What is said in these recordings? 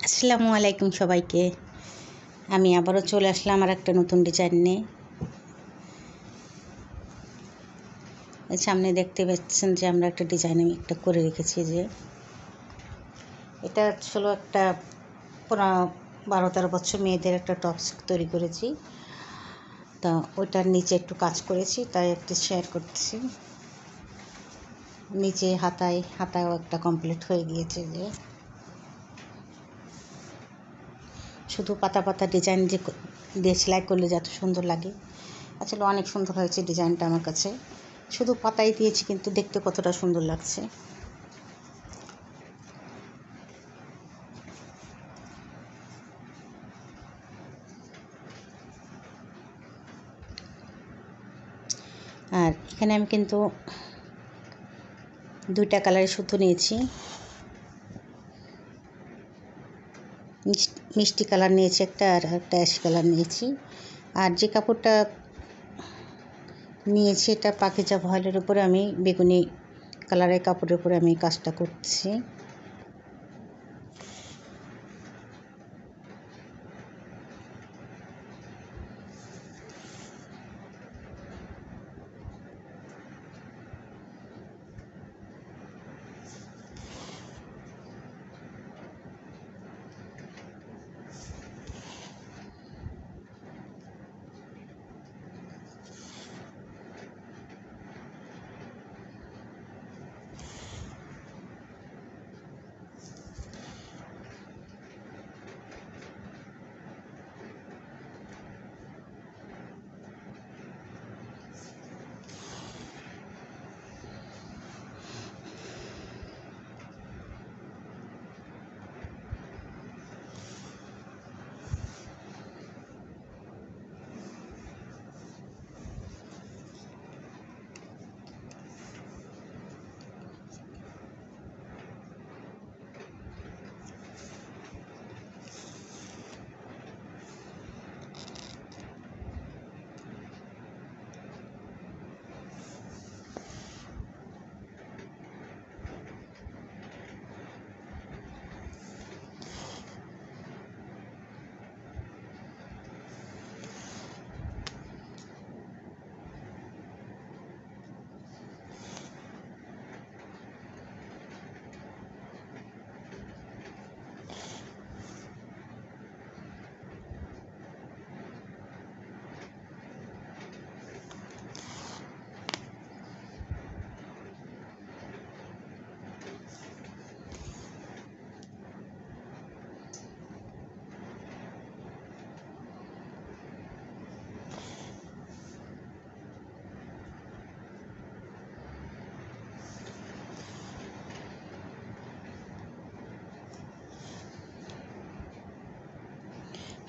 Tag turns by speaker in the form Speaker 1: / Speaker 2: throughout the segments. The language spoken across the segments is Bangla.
Speaker 1: আসসালামু আলাইকুম সবাইকে। আমি আবারও চলে আসলাম আর একটা নতুন ডিজাইন নিয়ে। সামনে দেখতে পাচ্ছেন যে আমরা একটা ডিজাইন আমি একটা করে রেখেছি, যে এটা ছিল একটা 12-13 বছর মেয়েদের একটা টপস তৈরি করেছি। তা ওইটার নিচে একটু কাজ করেছি, তাই একটু শেয়ার করতেছি। নিচে হাতায়ও একটা কমপ্লিট হয়ে গিয়েছে, যে শুধু পাতা পাতা ডিজাইন দিয়ে সেলাই করলে যত সুন্দর লাগে, আসলে অনেক সুন্দর হয়েছে ডিজাইনটা আমার কাছে। শুধু পাতাই দিয়েছি, কিন্তু দেখতে কতটা সুন্দর লাগছে। আর এখানে আমি কিন্তু 2টা কালারের সুতো নিয়েছি, মিষ্টি কালার নিয়েছি একটা, আর একটা অ্যাশ কালার নিয়েছি। আর যে কাপড়টা নিয়েছি এটা পাকিজা ভয়েলের উপরে আমি বেগুনি কালারের কাপড়ের উপরে আমি কাজটা করছি।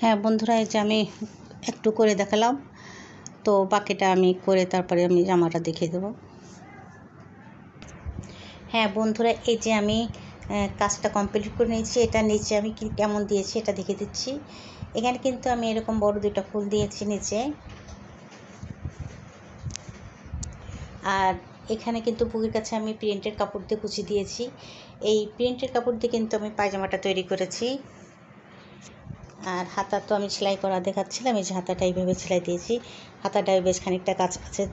Speaker 1: হ্যাঁ বন্ধুরা, এই যে আমি একটু করে দেখালাম, তো বাকিটা আমি করে তারপরে আমি জামাটা দেখিয়ে দেবো। হ্যাঁ বন্ধুরা, এই যে আমি কাজটা কমপ্লিট করে নিয়েছি। এটা নিচে আমি কেমন দিয়েছি এটা দেখে দিচ্ছি। এখানে কিন্তু আমি এরকম বড় 2টা ফুল দিয়েছি নিচে, আর এখানে কিন্তু বুকের কাছে আমি প্রিন্টের কাপড় দিয়ে কুচি দিয়েছি। এই প্রিন্টের কাপড় দিয়ে কিন্তু আমি পায়জামাটা তৈরি করেছি। আর হাতা তো আমি সেলাই করা দেখাচ্ছিলাম, এই যে হাতাটা এইভাবে সেলাই দিয়েছি। হাতাটায় বেশ খানিকটা কাজ আছে।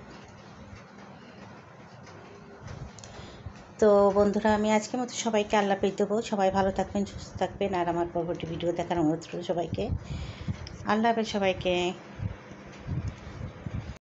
Speaker 1: তো বন্ধুরা, আমি আজকের মতো সবাইকে আল্লাহ পেয়ে দেবো। সবাই ভালো থাকবেন, সুস্থ থাকবেন, আর আমার পরবর্তী ভিডিও দেখার অনুরোধ রইল সবাইকে। আল্লাহ হাফেজ সবাইকে।